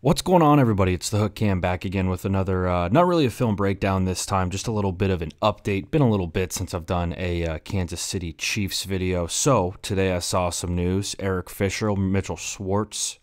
What's going on, everybody? It's the Hook Cam back again with another, not really a film breakdown this time, just a little bit of an update. Been a little bit since I've done a Kansas City Chiefs video. So today I saw some news. Eric Fisher, Mitchell Schwartz.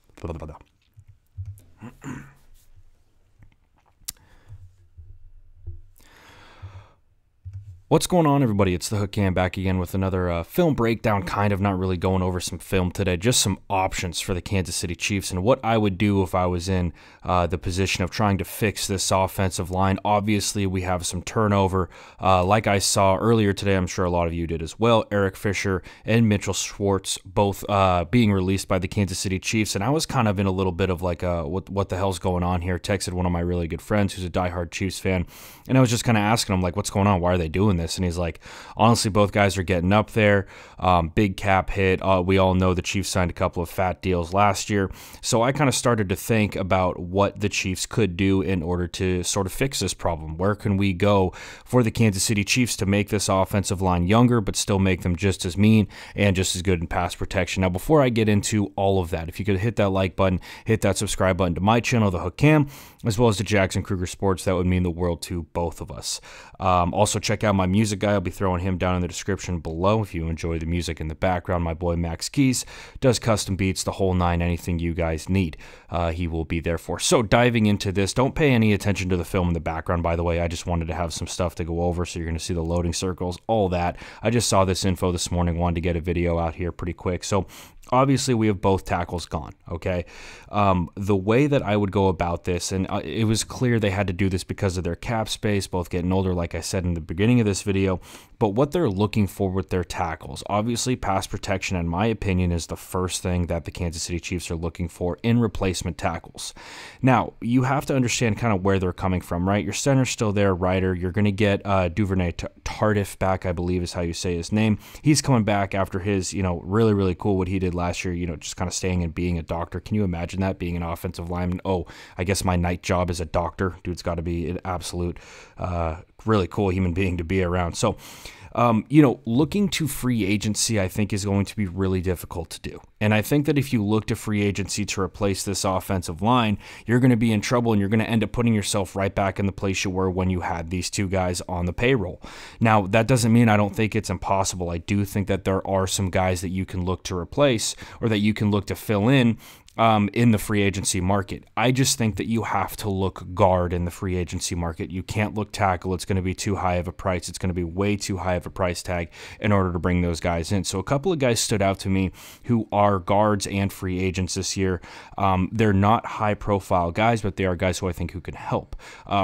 What's going on, everybody? It's the Hook Cam back again with another film breakdown, kind of not really going over some film today, just some options for the Kansas City Chiefs and what I would do if I was in the position of trying to fix this offensive line. Obviously, we have some turnover. Like I saw earlier today, I'm sure a lot of you did as well, Eric Fisher and Mitchell Schwartz both being released by the Kansas City Chiefs, and I was kind of in a little bit of like, what the hell's going on here? Texted one of my really good friends who's a diehard Chiefs fan, and I was just kind of asking him, like, what's going on? Why are they doing this? And he's like, honestly, both guys are getting up there. Big cap hit. We all know the Chiefs signed a couple of fat deals last year. So I kind of started to think about what the Chiefs could do in order to sort of fix this problem. Where can we go for the Kansas City Chiefs to make this offensive line younger, but still make them just as mean and just as good in pass protection? Now, before I get into all of that, if you could hit that like button, hit that subscribe button to my channel, The Hook Cam, as well as to Jackson Kruger Sports, that would mean the world to both of us. Also, check out my music guy. I'll be throwing him down in the description below if you enjoy the music in the background. My boy Max Keys does custom beats, the whole nine, anything you guys need, he will be there for. So diving into this, don't pay any attention to the film in the background, by the way. I just wanted to have some stuff to go over, so you're going to see the loading circles, all that. I just saw this info this morning, wanted to get a video out here pretty quick. So obviously, we have both tackles gone, okay? The way that I would go about this, and it was clear they had to do this because of their cap space, both getting older, like I said in the beginning of this video, but what they're looking for with their tackles. Obviously, pass protection, in my opinion, is the first thing that the Kansas City Chiefs are looking for in replacement tackles. Now, you have to understand kind of where they're coming from, right? Your center's still there, Ryder. You're going to get Duvernay Tardif back, I believe is how you say his name. He's coming back after his, really, really cool what he did last year, just kind of staying and being a doctor. Can you imagine that, being an offensive lineman? Oh, I guess my night job is a doctor. Dude's got to be an absolute, really cool human being to be around. So, looking to free agency, I think, is going to be really difficult to do. And I think that if you look to free agency to replace this offensive line, you're going to be in trouble, and you're going to end up putting yourself right back in the place you were when you had these two guys on the payroll. Now, that doesn't mean I don't think it's impossible. I do think that there are some guys that you can look to replace, or that you can look to fill in the free agency market. I just think that you have to look guard in the free agency market. You can't look tackle. It's going to be too high of a price. It's going to be way too high of a price tag in order to bring those guys in. So a couple of guys stood out to me who are guards and free agents this year. They're not high profile guys, but they are guys who I think who can help.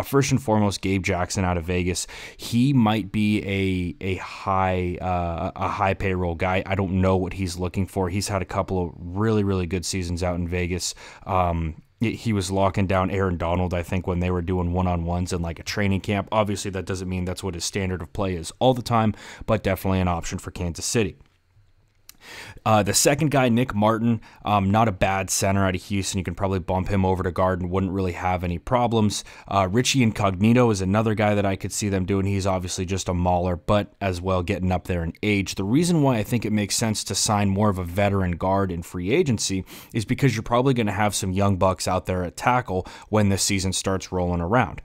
First and foremost, Gabe Jackson out of Vegas. He might be a high payroll guy. I don't know what he's looking for. He's had a couple of really, really good seasons out in Vegas. He was locking down Aaron Donald, I think, when they were doing one-on-ones in like a training camp. Obviously, that doesn't mean that's what his standard of play is all the time, but definitely an option for Kansas City. The second guy, Nick Martin, not a bad center out of Houston. You can probably bump him over to guard and wouldn't really have any problems. Richie Incognito is another guy that I could see them doing. He's obviously just a mauler, but as well getting up there in age. The reason why I think it makes sense to sign more of a veteran guard in free agency is because you're probably going to have some young bucks out there at tackle when the season starts rolling around.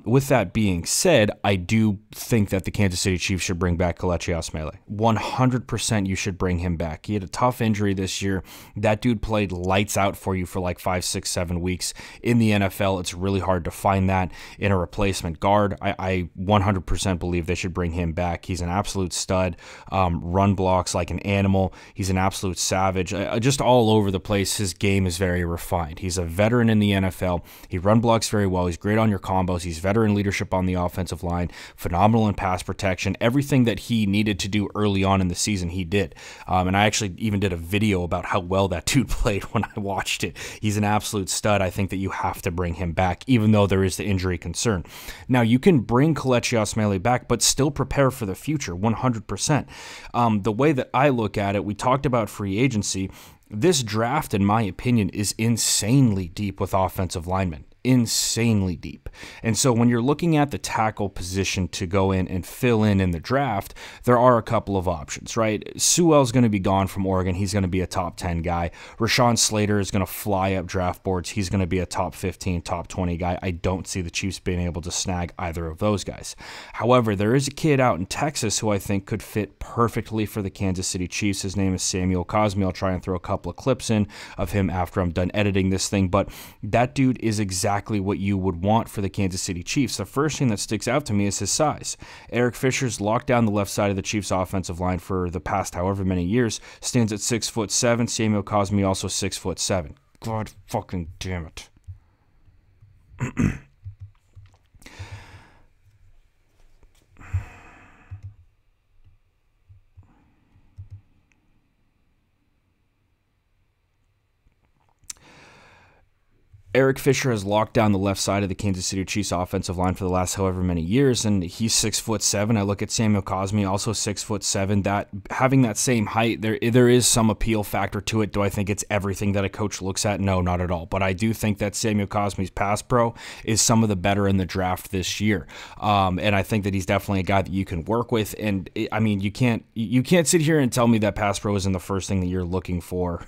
With that being said, I do think that the Kansas City Chiefs should bring back Kelechi Osemele. 100% you should bring him back. He had a tough injury this year. That dude played lights out for you for like 5, 6, 7 weeks in the NFL. It's really hard to find that in a replacement guard. I 100% believe they should bring him back. He's an absolute stud. Run blocks like an animal. He's an absolute savage. Just all over the place. His game is very refined. He's a veteran in the NFL. He run blocks very well. He's great on your combos. He's veteran leadership on the offensive line. Phenomenal in pass protection. Everything that he needed to do early on in the season, he did. And I actually even did a video about how well that dude played when I watched it. He's an absolute stud. I think that you have to bring him back, even though there is the injury concern. Now, you can bring Kelechi Osemele back, but still prepare for the future, 100%. The way that I look at it, we talked about free agency. This draft, in my opinion, is insanely deep with offensive linemen. insanely deep. And so when you're looking at the tackle position to go in and fill in the draft, there are a couple of options, right? Sewell's going to be gone from Oregon. He's going to be a top 10 guy. Rashawn Slater is going to fly up draft boards. He's going to be a top 15, top 20 guy. I don't see the Chiefs being able to snag either of those guys. However, there is a kid out in Texas who I think could fit perfectly for the Kansas City Chiefs. His name is Samuel Cosmi. I'll try and throw a couple of clips in of him after I'm done editing this thing, but that dude is exactly what you would want for the Kansas City Chiefs. The first thing that sticks out to me is his size. Eric Fisher's locked down the left side of the Chiefs offensive line for the past however many years, stands at 6'7". Samuel Cosmi also 6'7". God fucking damn it. Eric Fisher has locked down the left side of the Kansas City Chiefs offensive line for the last however many years, and he's 6'7". I look at Samuel Cosmi, also 6'7". That having that same height, there is some appeal factor to it. Do I think it's everything that a coach looks at? No, not at all. But I do think that Samuel Cosmi's pass pro is some of the better in the draft this year, and I think that he's definitely a guy that you can work with. And I mean, you can't sit here and tell me that pass pro isn't the first thing that you're looking for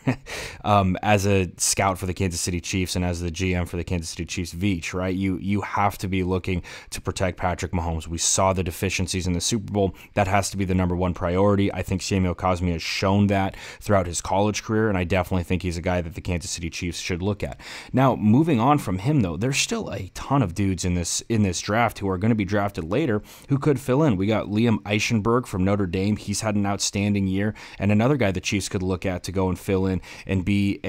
as a scout for the Kansas City Chiefs and as the GM for the Kansas City Chiefs, Veach, right? You have to be looking to protect Patrick Mahomes. We saw the deficiencies in the Super Bowl. That has to be the number one priority. I think Samuel Cosmi has shown that throughout his college career, and I definitely think he's a guy that the Kansas City Chiefs should look at. Now, moving on from him, though, there's still a ton of dudes in this draft who are going to be drafted later who could fill in. We got Liam Eichenberg from Notre Dame. He's had an outstanding year, and another guy the Chiefs could look at to go and fill in and be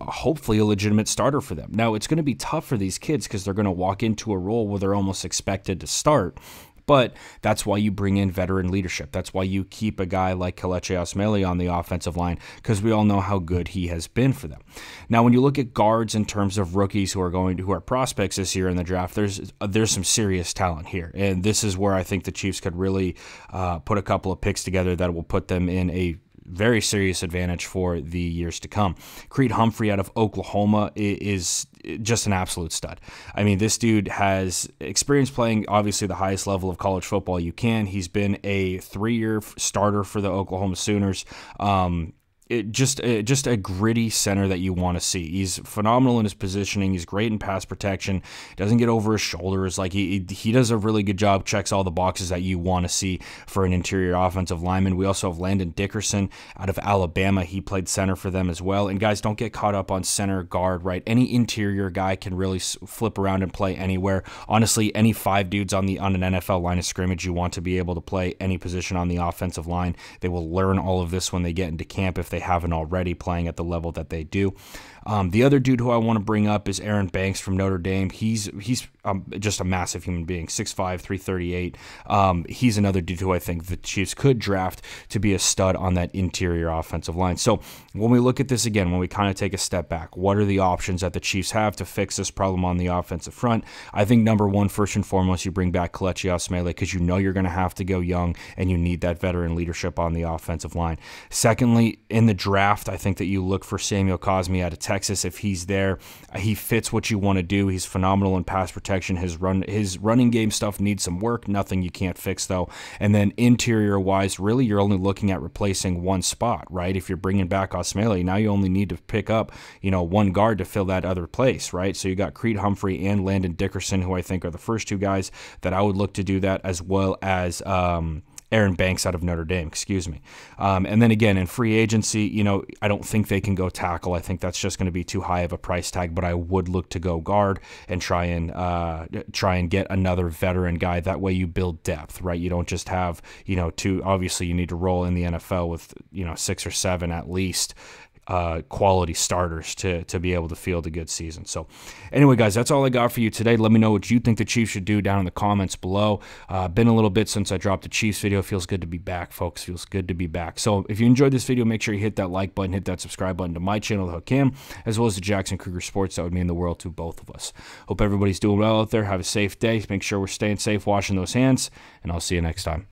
hopefully a legitimate starter for them. Now, it's going to be tough for these kids because they're going to walk into a role where they're almost expected to start. But that's why you bring in veteran leadership. That's why you keep a guy like Kelechi Osemele on the offensive line, because we all know how good he has been for them. Now, when you look at guards in terms of rookies who are prospects this year in the draft, there's some serious talent here, and this is where I think the Chiefs could really put a couple of picks together that will put them in a very serious advantage for the years to come. Creed Humphrey out of Oklahoma is just an absolute stud. I mean, this dude has experience playing obviously the highest level of college football you can. He's been a 3-year starter for the Oklahoma Sooners. Just a gritty center that you want to see. He's phenomenal in his positioning. He's great in pass protection. Doesn't get over his shoulders. Like he does a really good job. Checks all the boxes that you want to see for an interior offensive lineman. We also have Landon Dickerson out of Alabama. He played center for them as well. And guys, don't get caught up on center, guard, right? Any interior guy can really flip around and play anywhere. Honestly, any 5 dudes on an NFL line of scrimmage, you want to be able to play any position on the offensive line. They will learn all of this when they get into camp if they haven't already, playing at the level that they do. The other dude who I want to bring up is Aaron Banks from Notre Dame. He's just a massive human being, 6'5", 338. He's another dude who I think the Chiefs could draft to be a stud on that interior offensive line. So when we look at this again, when we kind of take a step back, what are the options that the Chiefs have to fix this problem on the offensive front? I think number one, first and foremost, you bring back Kelechi Osemele, because you know you're going to have to go young and you need that veteran leadership on the offensive line. Secondly, in the draft, I think that you look for Samuel Cosmi out of Texas. If he's there, he fits what you want to do. He's phenomenal in pass protection. His running game stuff needs some work. Nothing you can't fix, though. And then interior-wise, really, you're only looking at replacing one spot, right? If you're bringing back Osemele, now you only need to pick up, one guard to fill that other place, right? So you got Creed Humphrey and Landon Dickerson, who I think are the first two guys that I would look to do that, as well as Aaron Banks out of Notre Dame, excuse me. And then again, in free agency, I don't think they can go tackle. I think that's just going to be too high of a price tag, but I would look to go guard and try and get another veteran guy. That way you build depth, right? You don't just have, two. Obviously you need to roll in the NFL with, 6 or 7 at least quality starters to be able to field a good season. So anyway, guys, that's all I got for you today. Let me know what you think the Chiefs should do down in the comments below. Been a little bit since I dropped the Chiefs video. Feels good to be back, folks. Feels good to be back. So if you enjoyed this video, make sure you hit that like button, hit that subscribe button to my channel, The Hook Cam, as well as to Jackson Kruger Sports. That would mean the world to both of us. Hope everybody's doing well out there. Have a safe day. Make sure we're staying safe, washing those hands, and I'll see you next time.